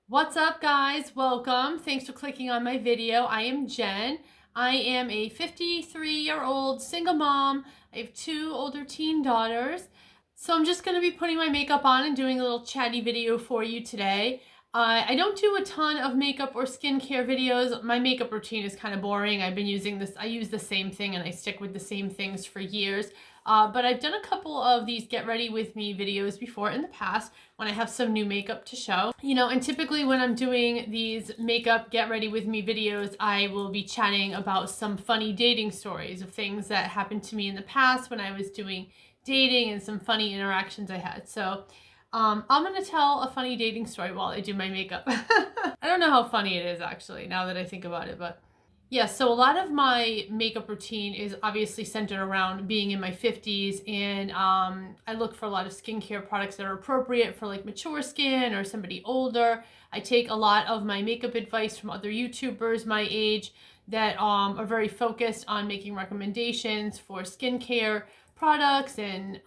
What's up, guys? Welcome. Thanks for clicking on my video. I am Jen. I am a 53-year-old single mom. I have two older teen daughters. So I'm just going to be putting my makeup on and doing a little chatty video for you today. I don't do a ton of makeup or skincare videos. My makeup routine is kind of boring. I've been using this. I use the same thing and I stick with the same things for years. But I've done a couple of these get ready with me videos before in the past when I have some new makeup to show. And typically when I'm doing these makeup get ready with me videos, I will be chatting about some funny dating stories of things that happened to me in the past when I was doing dating and some funny interactions I had. So I'm going to tell a funny dating story while I do my makeup. I don't know how funny it is actually, now that I think about it, but yeah, so a lot of my makeup routine is obviously centered around being in my 50s, and I look for a lot of skincare products that are appropriate for like mature skin or somebody older. I take a lot of my makeup advice from other YouTubers my age that are very focused on making recommendations for skincare products and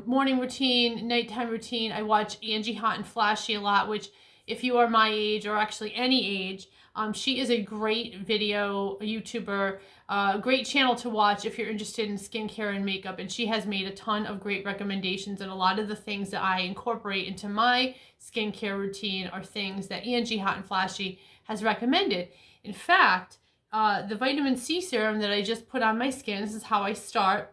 morning routine, nighttime routine. I watch Angie Hot and Flashy a lot, which if you are my age or actually any age, she is a great video YouTuber, great channel to watch if you're interested in skincare and makeup, and she has made a ton of great recommendations, and a lot of the things that I incorporate into my skincare routine are things that Angie Hot and Flashy has recommended. In fact, the vitamin C serum that I just put on my skin, this is how I start,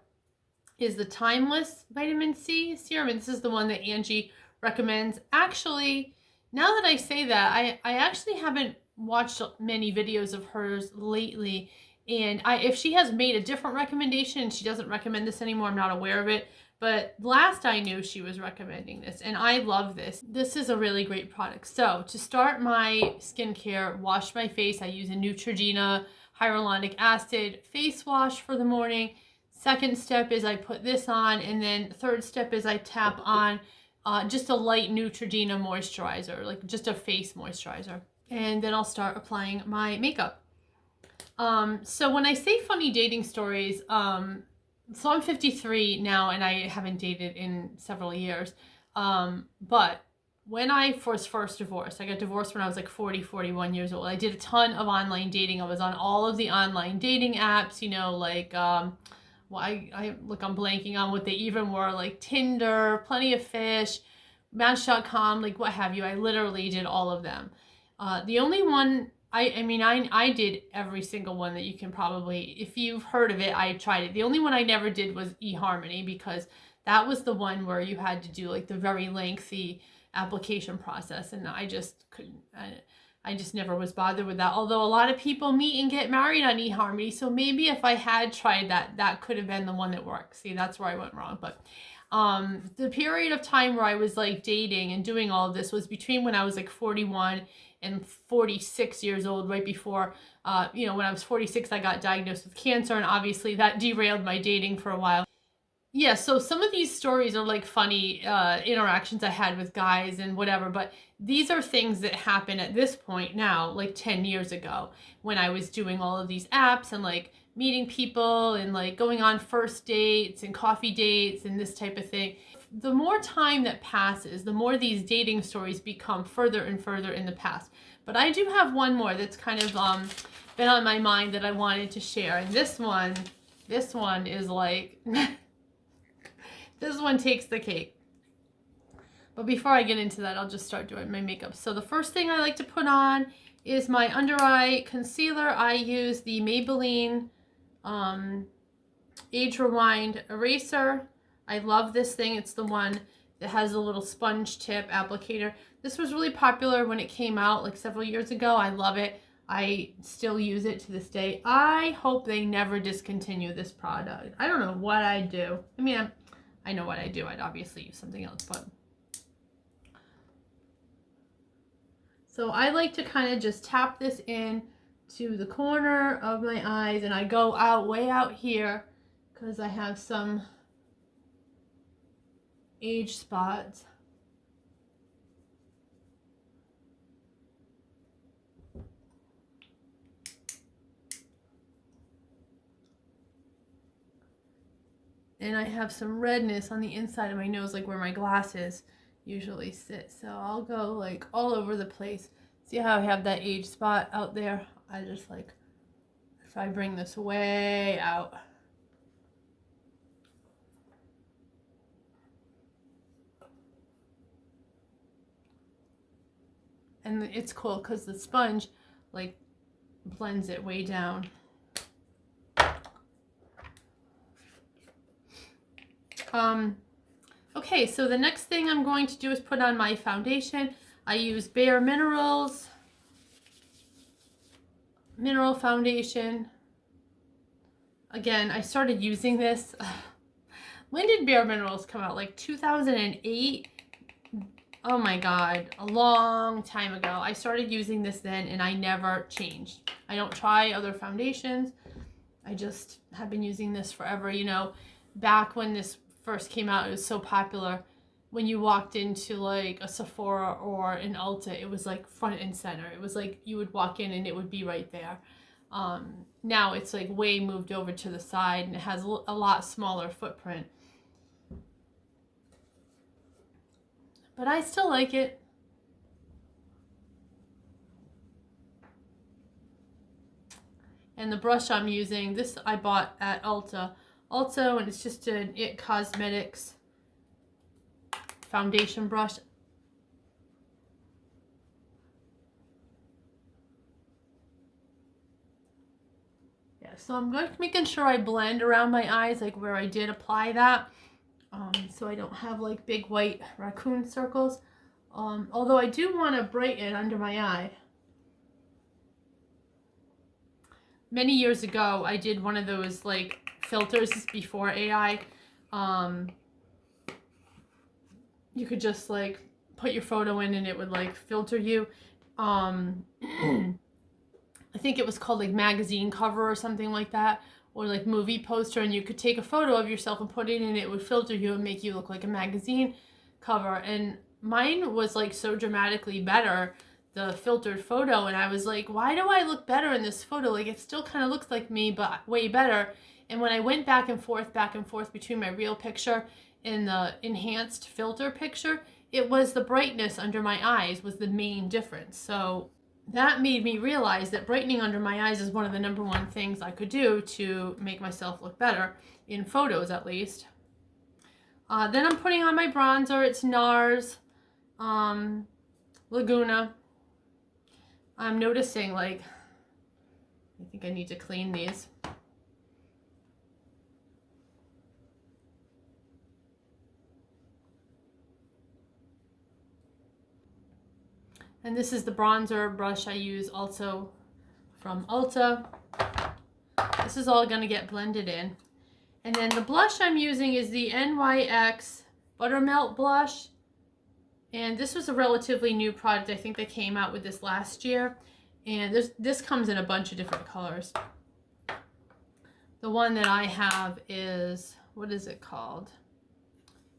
is the Timeless Vitamin C Serum, and this is the one that Angie recommends. Actually, now that I say that, I actually haven't watched many videos of hers lately, and if she has made a different recommendation and she doesn't recommend this anymore, I'm not aware of it, but last I knew she was recommending this, and I love this. This is a really great product. So to start my skincare, wash my face, I use a Neutrogena hyaluronic acid face wash for the morning. Second step is I put this on, and then third step is I tap on just a light Neutrogena moisturizer, like just a face moisturizer. And then I'll start applying my makeup. So when I say funny dating stories, so I'm 53 now and I haven't dated in several years. But when I was first divorced, I got divorced when I was like 41 years old. I did a ton of online dating. I was on all of the online dating apps, like, well, I'm blanking on what they even were, like Tinder, Plenty of Fish, Match.com, like what have you. I literally did all of them. The only one, I did every single one that you can probably, if you've heard of it, I tried it. The only one I never did was eHarmony, because that was the one where you had to do like the very lengthy application process, and I just couldn't. I just never was bothered with that. Although a lot of people meet and get married on eHarmony, so maybe if I had tried that, that could have been the one that worked. See, that's where I went wrong. But the period of time where I was like dating and doing all of this was between when I was like 41 and 46 years old, right before, when I was 46, I got diagnosed with cancer, and obviously that derailed my dating for a while. Yeah, so some of these stories are like funny interactions I had with guys and whatever, but these are things that happen at this point now, like 10 years ago, when I was doing all of these apps and like meeting people and like going on first dates and coffee dates and this type of thing. The more time that passes, the more these dating stories become further and further in the past. But I do have one more that's kind of been on my mind that I wanted to share, and this one is like... This one takes the cake. But before I get into that, I'll just start doing my makeup. So the first thing I like to put on is my under eye concealer. I use the Maybelline Age Rewind Eraser. I love this thing. It's the one that has a little sponge tip applicator. This was really popular when it came out like several years ago. I love it. I still use it to this day. I hope they never discontinue this product. I don't know what I'd do. I know what I do. I'd obviously use something else, but. So I like to kind of just tap this in to the corner of my eyes, and I go out, way out here, because I have some age spots. And I have some redness on the inside of my nose, like where my glass is. usually sit. So I'll go like all over the place. See how I have that age spot out there? I just like, if I bring this way out. And it's cool because the sponge like blends it way down. Okay, so the next thing I'm going to do is put on my foundation. I use Bare Minerals Mineral Foundation. Again, I started using this. When did Bare Minerals come out? Like 2008? Oh my god, a long time ago. I started using this then and I never changed. I don't try other foundations. I just have been using this forever. You know, back when this first came out, it was so popular. When you walked into like a SEPHORA or an ULTA, it was like front and center. It was like you would walk in and it would be right there. Now it's like way moved over to the side and it has a lot smaller footprint. But I still like it. And the brush I'm using, this I bought at ULTA. And it's just an IT Cosmetics foundation brush. Yeah, so I'm making sure I blend around my eyes, like where I did apply that, so I don't have like big white raccoon circles. Although I do want to brighten under my eye. Many years ago, I did one of those like filters before AI. You could just like put your photo in and it would like filter you. I think it was called like magazine cover or something like that, or like movie poster, and you could take a photo of yourself and put it in and it would filter you and make you look like a magazine cover. And mine was like so dramatically better, the filtered photo, and I was like, why do I look better in this photo? Like it still kind of looks like me, but way better. And when I went back and forth between my real picture and the enhanced filter picture, it was the brightness under my eyes was the main difference. So that made me realize that brightening under my eyes is one of the #1 things I could do to make myself look better, in photos at least. Then I'm putting on my bronzer. It's Nars Laguna. I'm noticing, like, I think I need to clean these. And this is the bronzer brush I use also from ULTA. This is all going to get blended in. And then the blush I'm using is the NYX Buttermelt Blush. And this was a relatively new product. I think they came out with this last year. And this comes in a bunch of different colors. The one that I have is, what is it called?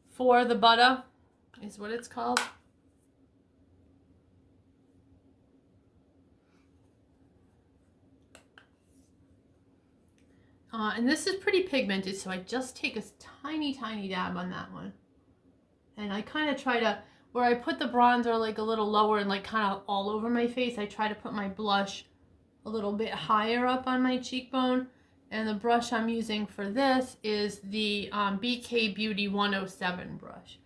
For the Butter is what it's called. And this is pretty pigmented, so I just take a tiny, tiny dab on that one. And I kind of try to, where I put the bronzer like a little lower and like kind of all over my face, I try to put my blush a little bit higher up on my cheekbone. And the brush I'm using for this is the BK Beauty 107 brush,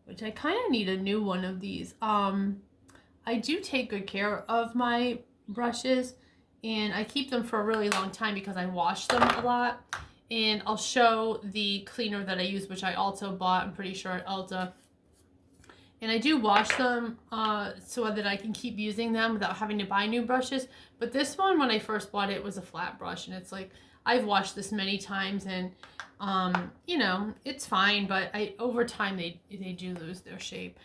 which I kind of need a new one of these. I do take good care of my brushes, and I keep them for a really long time because I wash them a lot. And I'll show the cleaner that I use, which I also bought, I'm pretty sure, at ULTA. And I do wash them so that I can keep using them without having to buy new brushes. But this one, when I first bought it, was a flat brush. And it's like, I've washed this many times and, you know, it's fine. But over time, they do lose their shape.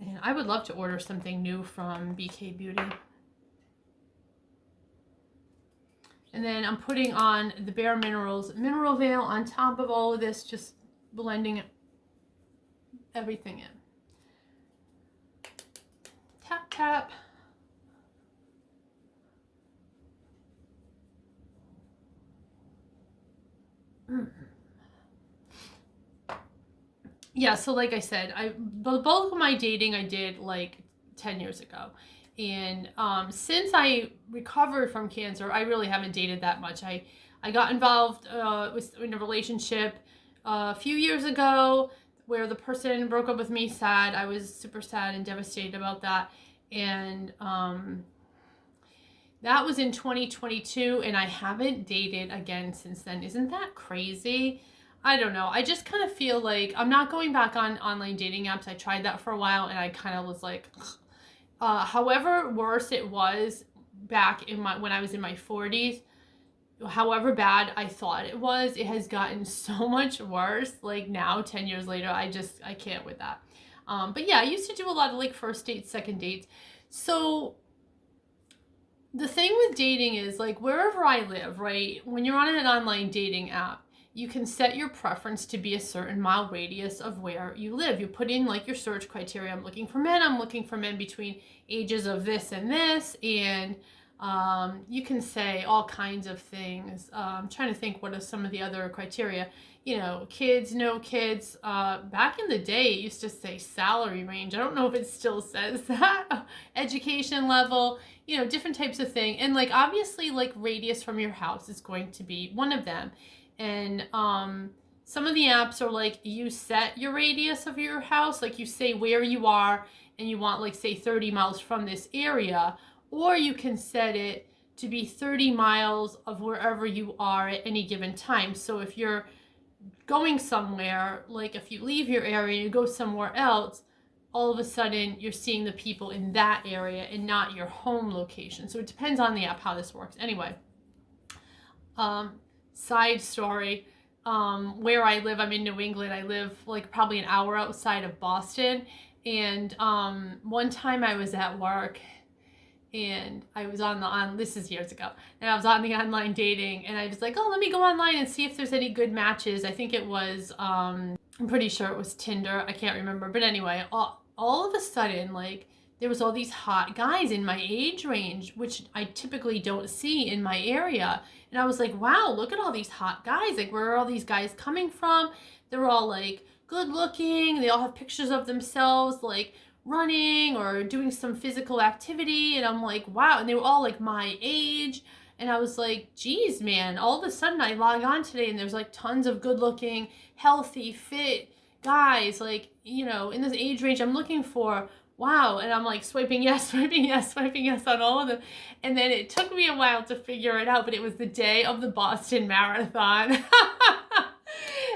And I would love to order something new from BK Beauty. And then I'm putting on the Bare Minerals Mineral Veil on top of all of this, just blending everything in. Tap, tap. yeah, so like I said, the bulk of my dating I did like 10 years ago. And since I recovered from cancer, I really haven't dated that much. I got involved in a relationship a few years ago where the person broke up with me sad. I was super sad and devastated about that. And that was in 2022, and I haven't dated again since then. Isn't that crazy? I don't know. I just kind of feel like I'm not going back on online dating apps. I tried that for a while, and I kind of was like, however worse it was back in when I was in my 40s, however bad I thought it was, it has gotten so much worse. Like now, 10 years later, I can't with that. But yeah, I used to do a lot of like first dates, second dates. So the thing with dating is like wherever I live, right? When you're on an online dating app, you can set your preference to be a certain mile radius of where you live. You put in like your search criteria. I'm looking for men between ages of this and this. And you can say all kinds of things. I'm trying to think what are some of the other criteria. You know, kids, no kids. Back in the day, it used to say salary range. I don't know if it still says that. Education level, you know, different types of thing. And like, obviously, like radius from your house is going to be one of them. And some of the apps are like, you set your radius of your house. Like you say where you are and you want like, say 30 miles from this area. Or you can set it to be 30 miles of wherever you are at any given time. So if you're going somewhere, like if you leave your area and you go somewhere else, all of a sudden you're seeing the people in that area and not your home location. So it depends on the app how this works. Anyway, side story, where I live, I'm in New England. I live like probably an hour outside of Boston. And one time I was at work and I was this is years ago, and I was on the online dating, and I was like, oh, let me go online and see if there's any good matches. I think it was, I'm pretty sure it was Tinder. I can't remember. But anyway, all of a sudden, like, there was all these hot guys in my age range, which I typically don't see in my area. And I was like, wow, look at all these hot guys. Like, where are all these guys coming from? They're all, like, good looking. They all have pictures of themselves, like, running or doing some physical activity. And I'm like, wow. And they were all like my age. And I was like, geez, man, all of a sudden I log on today and there's like tons of good looking, healthy, fit guys, like, you know, in this age range I'm looking for. Wow. And I'm like swiping yes, swiping yes, swiping yes on all of them. And then it took me a while to figure it out, but it was the day of the Boston Marathon.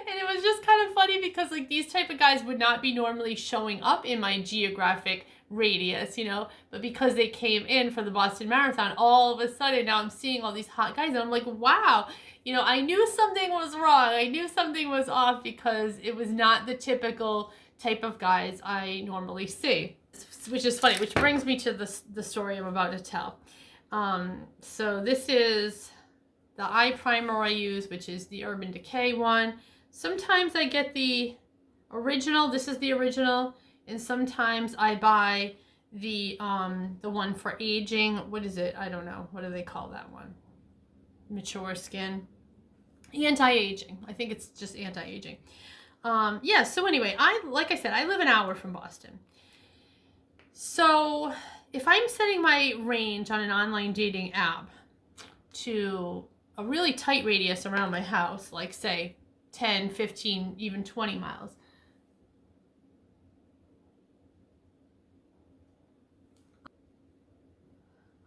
And it was just kind of funny because like these type of guys would not be normally showing up in my geographic radius, you know, but because they came in for the Boston Marathon, all of a sudden now I'm seeing all these hot guys and I'm like, wow, you know, I knew something was wrong. I knew something was off because it was not the typical type of guys I normally see, which is funny, which brings me to the story I'm about to tell. So this is the eye primer I use, which is the Urban Decay one. Sometimes I get the original. This is the original. And sometimes I buy the one for aging. What is it? I don't know. What do they call that one? Mature skin. Anti-aging. I think it's just anti-aging. Yeah, so anyway, like I said, I live an hour from Boston. So if I'm setting my range on an online dating app to a really tight radius around my house, like say 10, 15, even 20 miles,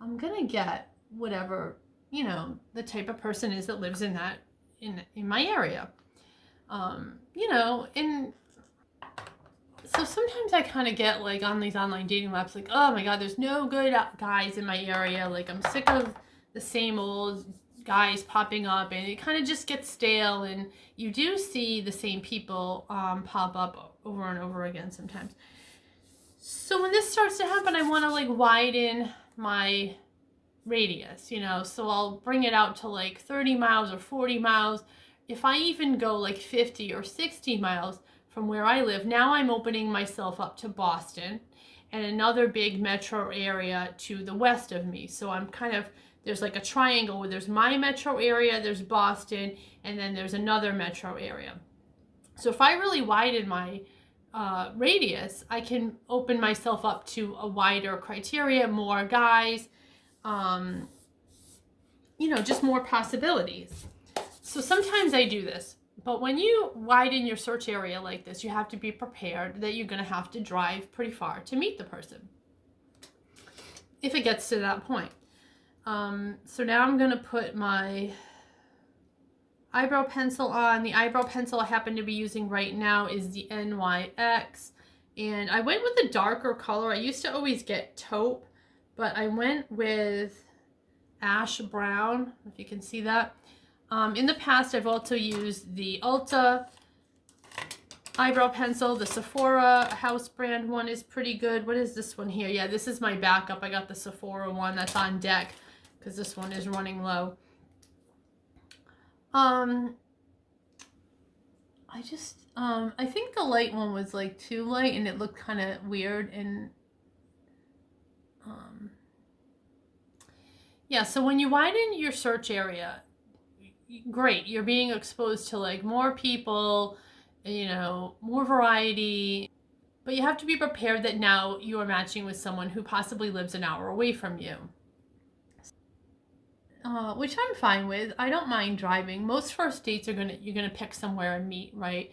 I'm gonna get whatever, you know, the type of person is that lives in that, in my area. You know, and so sometimes I kind of get like on these online dating apps, like, oh my God, there's no good guys in my area. Like I'm sick of the same old guys popping up, and it kind of just gets stale, and you do see the same people pop up over and over again sometimes. So when this starts to happen, I want to like widen my radius, you know, so I'll bring it out to like 30 miles or 40 miles. If I even go like 50 or 60 miles from where I live, now I'm opening myself up to Boston and another big metro area to the west of me. So I'm kind of, there's like a triangle where there's my metro area, there's Boston, and then there's another metro area. So if I really widen my radius, I can open myself up to a wider criteria, more guys, you know, just more possibilities. So sometimes I do this, but when you widen your search area like this, you have to be prepared that you're going to have to drive pretty far to meet the person, if it gets to that point. So now I'm going to put my eyebrow pencil on. The eyebrow pencil I happen to be using right now is the NYX, and I went with a darker color. I used to always get taupe, but I went with ash brown, if you can see that. In the past, I've also used the ULTA eyebrow pencil. The SEPHORA house brand one is pretty good. What is this one here? Yeah, this is my backup. I got the SEPHORA one that's on deck because this one is running low. I think the light one was like too light and it looked kind of weird, and yeah, so when you widen your search area, great, you're being exposed to like more people, you know, more variety, but you have to be prepared that now you are matching with someone who possibly lives an hour away from you. Which I'm fine with. I don't mind driving. Most first dates you're gonna pick somewhere and meet, right?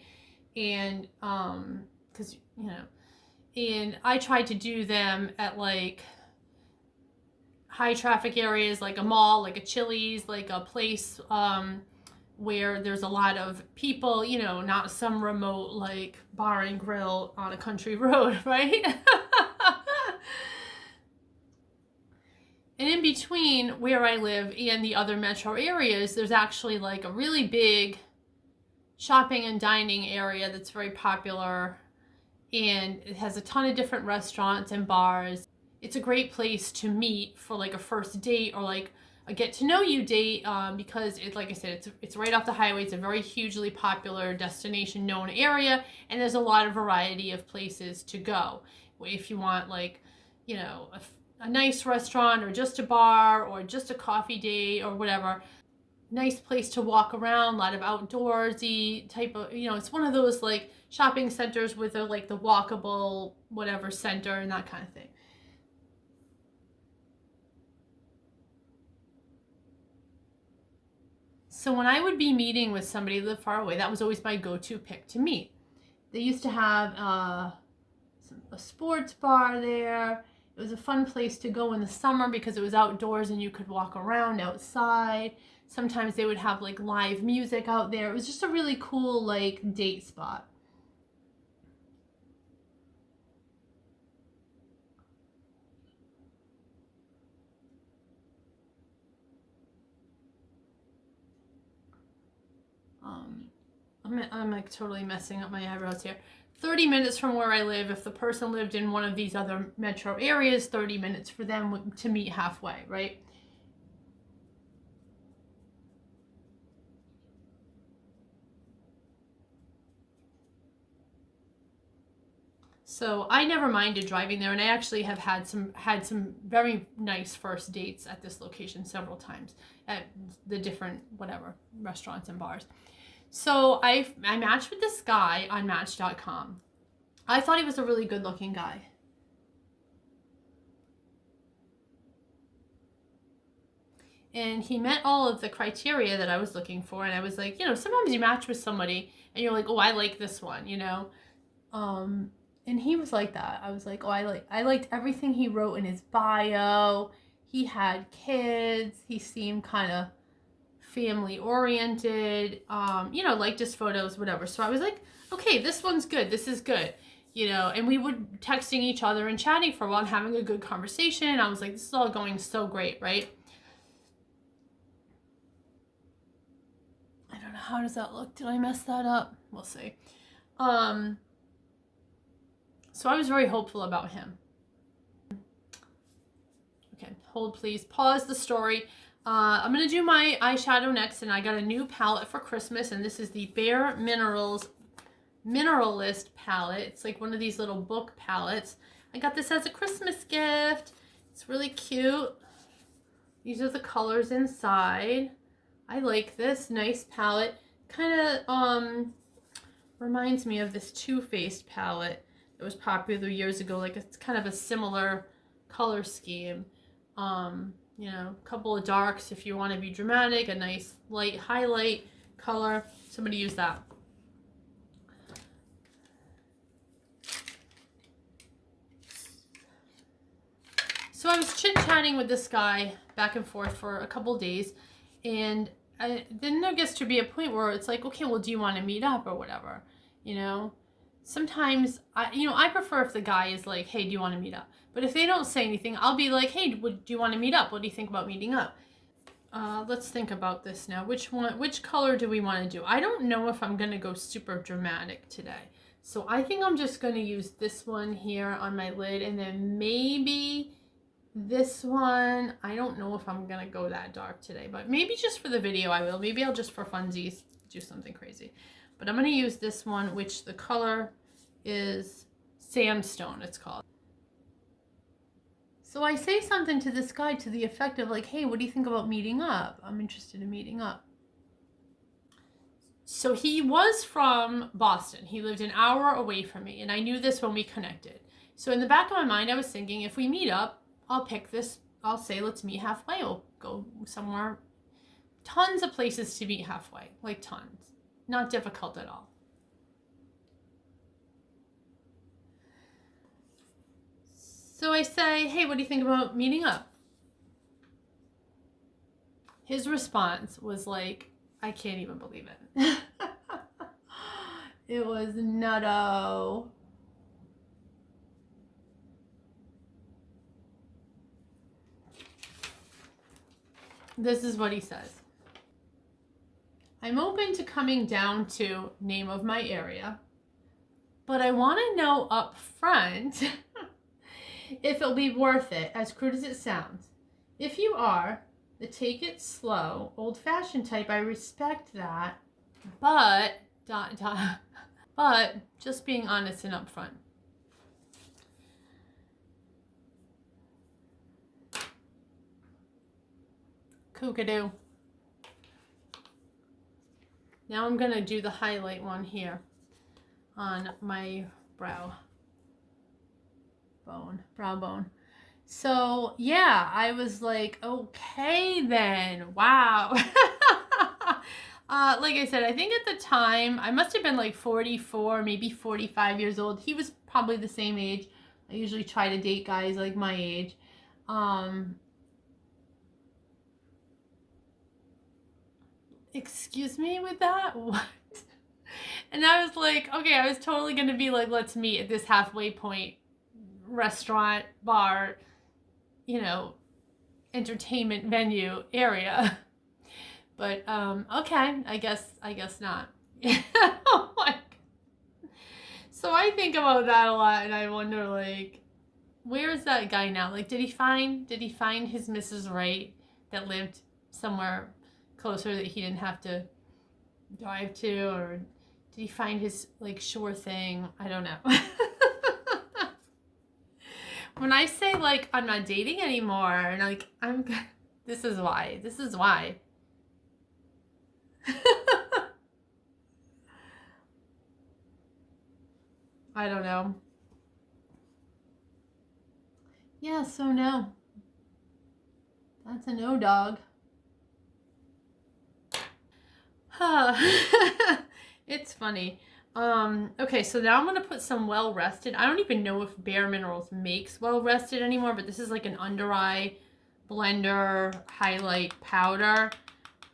And because you know, and I try to do them at like high traffic areas, like a mall, like a Chili's, like a place where there's a lot of people, you know, not some remote like bar and grill on a country road, right? And in between where I live and the other metro areas, there's actually like a really big shopping and dining area that's very popular, and it has a ton of different restaurants and bars. It's a great place to meet for like a first date or like a get to know you date, because it's like I said, it's right off the highway. It's a very hugely popular destination known area, and there's a lot of variety of places to go. If you want like, you know, a nice restaurant or just a bar or just a coffee date or whatever, nice place to walk around, a lot of outdoorsy type of, you know, it's one of those like shopping centers with a, like the walkable whatever center and that kind of thing. So when I would be meeting with somebody who lived far away, that was always my go-to pick to meet. They used to have a sports bar there. It was a fun place to go in the summer because it was outdoors and you could walk around outside. Sometimes they would have like live music out there. It was just a really cool like date spot. I'm like totally messing up my eyebrows here. 30 minutes from where I live. If the person lived in one of these other metro areas, 30 minutes for them to meet halfway, right? So I never minded driving there, and I actually have had some very nice first dates at this location several times at the different whatever restaurants and bars. So I matched with this guy on Match.com. I thought he was a really good looking guy. And he met all of the criteria that I was looking for. And I was like, you know, sometimes you match with somebody and you're like, oh, I like this one, you know. And he was like that. I was like, oh, I liked everything he wrote in his bio. He had kids. He seemed kind of family oriented, you know, liked his photos, whatever. So I was like, okay, this one's good. This is good, you know. And we would texting each other and chatting for a while and having a good conversation. I was like, this is all going so great, right? I don't know, how does that look? Did I mess that up? We'll see. So I was very hopeful about him. Okay, hold please. Pause the story. I'm going to do my eyeshadow next, and I got a new palette for Christmas, and this is the Bare Minerals Mineralist palette. It's like one of these little book palettes. I got this as a Christmas gift. It's really cute. These are the colors inside. I like this nice palette. Kind of reminds me of this Too Faced palette that was popular years ago. Like it's kind of a similar color scheme. You know, a couple of darks if you want to be dramatic, a nice light highlight color. So I'm going to use that. So I was chit-chatting with this guy back and forth for a couple days, and then there gets to be a point where it's like, okay, well, do you want to meet up or whatever? You know, sometimes I prefer if the guy is like, hey, do you want to meet up? But if they don't say anything, I'll be like, hey, do you want to meet up? What do you think about meeting up? Let's think about this now. Which color do we want to do? I don't know if I'm going to go super dramatic today. So I think I'm just going to use this one here on my lid, and then maybe this one. I don't know if I'm going to go that dark today, but maybe just for the video I will. Maybe I'll just for funsies do something crazy. But I'm going to use this one, which the color is Sandstone, it's called. So I say something to this guy to the effect of like, hey, what do you think about meeting up? I'm interested in meeting up. So he was from Boston. He lived an hour away from me, and I knew this when we connected. So in the back of my mind, I was thinking, if we meet up, I'll pick this. I'll say, let's meet halfway. We'll go somewhere. Tons of places to meet halfway, like tons. Not difficult at all. So I say, hey, what do you think about meeting up? His response was like, I can't even believe it. It was nutto. This is what he says. I'm open to coming down to name of my area, but I want to know up front if it'll be worth it, as crude as it sounds. If you are the take it slow, old-fashioned type, I respect that, but but just being honest and upfront. Kookadoo. Now I'm gonna do the highlight one here on my brow bone. So yeah, I was like, okay then, wow. Like I said, I think at the time, I must have been like 44, maybe 45 years old. He was probably the same age. I usually try to date guys like my age. Excuse me with that? What? And I was like, okay, I was totally going to be like, let's meet at this halfway point restaurant, bar, you know, entertainment venue area. But okay, I guess not. Oh my God. So I think about that a lot, and I wonder, like, where is that guy now? Like, did he find his Mrs. Right that lived somewhere closer that he didn't have to drive to, or did he find his like sure thing? I don't know. When I say like I'm not dating anymore, and like this is why. I don't know. Yeah, so no. That's a no, dog. It's funny. Okay, so now I'm gonna put some Well Rested. I don't even know if Bare Minerals makes Well Rested anymore, but this is like an under eye blender highlight powder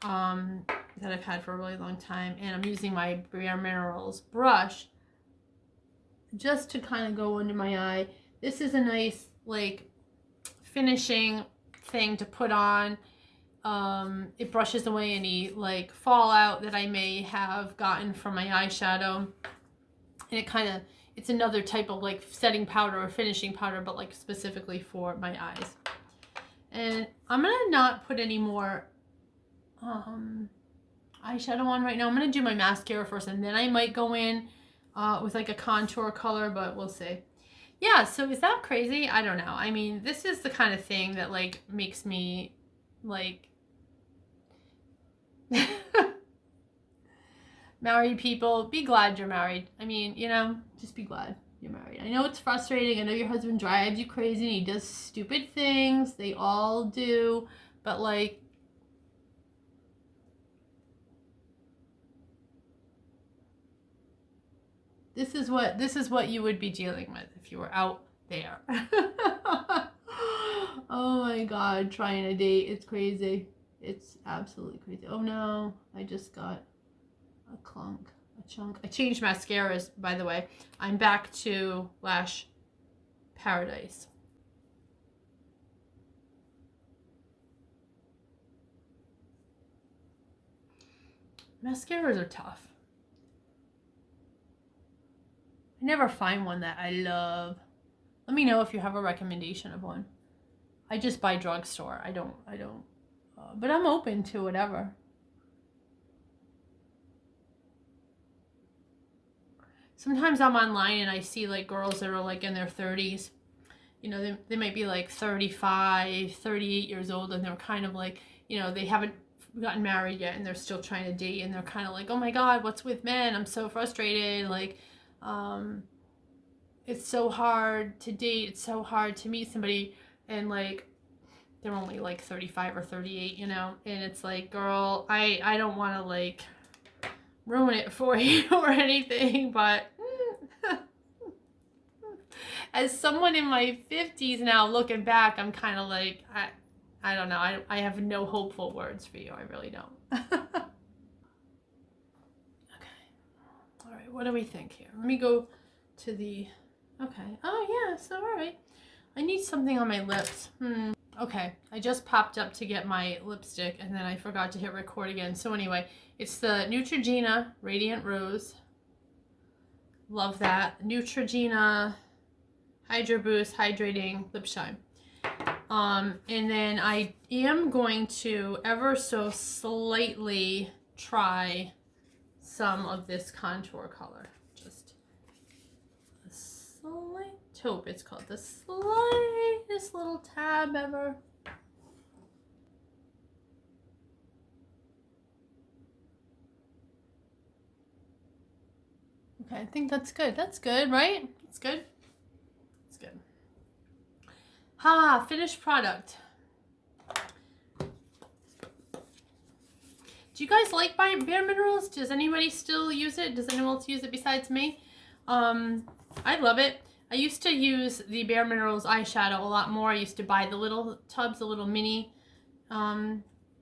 that I've had for a really long time, and I'm using my Bare Minerals brush just to kind of go under my eye. This is a nice like finishing thing to put on. It brushes away any like fallout that I may have gotten from my eyeshadow, and it's another type of like setting powder or finishing powder, but like specifically for my eyes. And I'm gonna not put any more eyeshadow on right now. I'm gonna do my mascara first, and then I might go in with like a contour color, but we'll see. Yeah, so is that crazy? I don't know. I mean, this is the kind of thing that like makes me like Married people, be glad you're married. I mean, you know, just be glad you're married. I know it's frustrating. I know your husband drives you crazy and he does stupid things. They all do. But like, this is what you would be dealing with if you were out there. Oh my God, trying a date. It's crazy. It's absolutely crazy. Oh no, I just got a chunk. I changed mascaras, by the way. I'm back to Lash Paradise. Mascaras are tough. I never find one that I love. Let me know if you have a recommendation of one. I just buy drugstore. I don't, but I'm open to whatever. Sometimes I'm online and I see like girls that are like in their 30s. You know, they might be like 35, 38 years old, and they're kind of like, you know, they haven't gotten married yet and they're still trying to date, and they're kind of like, oh my God, what's with men? I'm so frustrated. Like, it's so hard to date. It's so hard to meet somebody. And like, they're only like 35 or 38, you know? And it's like, girl, I don't want to like ruin it for you or anything, but as someone in my 50s now looking back, I'm kind of like, I don't know. I have no hopeful words for you. I really don't. Okay. All right. What do we think here? Let me go to the, okay. Oh yeah. So, all right. I need something on my lips. Okay. I just popped up to get my lipstick and then I forgot to hit record again. So anyway, it's the Neutrogena Radiant Rose. Love that. Neutrogena Hydro Boost Hydrating Lip Shine. And then I am going to ever so slightly try some of this contour color. Just a slight taupe. It's called the slightest little tab ever. Okay, I think that's good. That's good, right? That's good. That's good. Finished product. Do you guys like Bare Minerals? Does anybody still use it? Does anyone else use it besides me? I love it. I used to use the Bare Minerals eyeshadow a lot more. I used to buy the little tubs, the little mini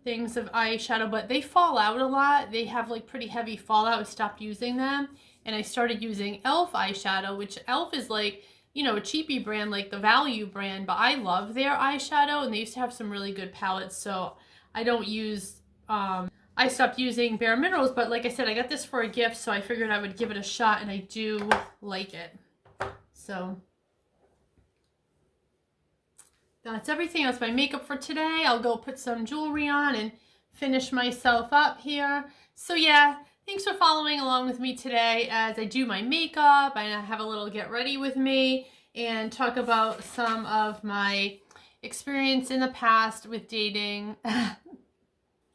things of eyeshadow, but they fall out a lot. They have like pretty heavy fallout. I stopped using them, and I started using e.l.f. eyeshadow, which e.l.f. is like, you know, a cheapy brand, like the value brand, but I love their eyeshadow, and they used to have some really good palettes, so I don't use, I stopped using Bare Minerals, but like I said, I got this for a gift, so I figured I would give it a shot, and I do like it. So that's everything. That's my makeup for today. I'll go put some jewelry on and finish myself up here. So yeah, thanks for following along with me today as I do my makeup and I have a little get ready with me and talk about some of my experience in the past with dating.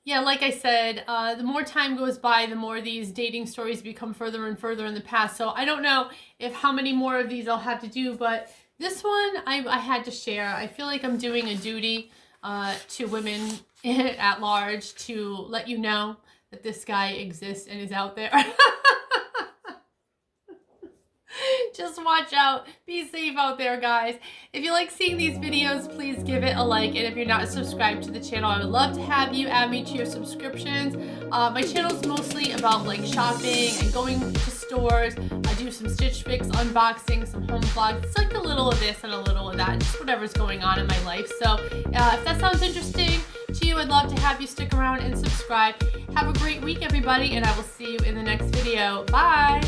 Yeah, like I said, the more time goes by, the more these dating stories become further and further in the past. So I don't know if how many more of these I'll have to do, but this one I had to share. I feel like I'm doing a duty to women at large to let you know that this guy exists and is out there. Just watch out. Be safe out there, guys. If you like seeing these videos, please give it a like. And if you're not subscribed to the channel, I would love to have you add me to your subscriptions. My channel is mostly about like shopping and going to stores. I do some Stitch Fix unboxing, some home vlogs. It's like a little of this and a little of that, just whatever's going on in my life. So if that sounds interesting to you, I'd love to have you stick around and subscribe. Have a great week, everybody, and I will see you in the next video. Bye.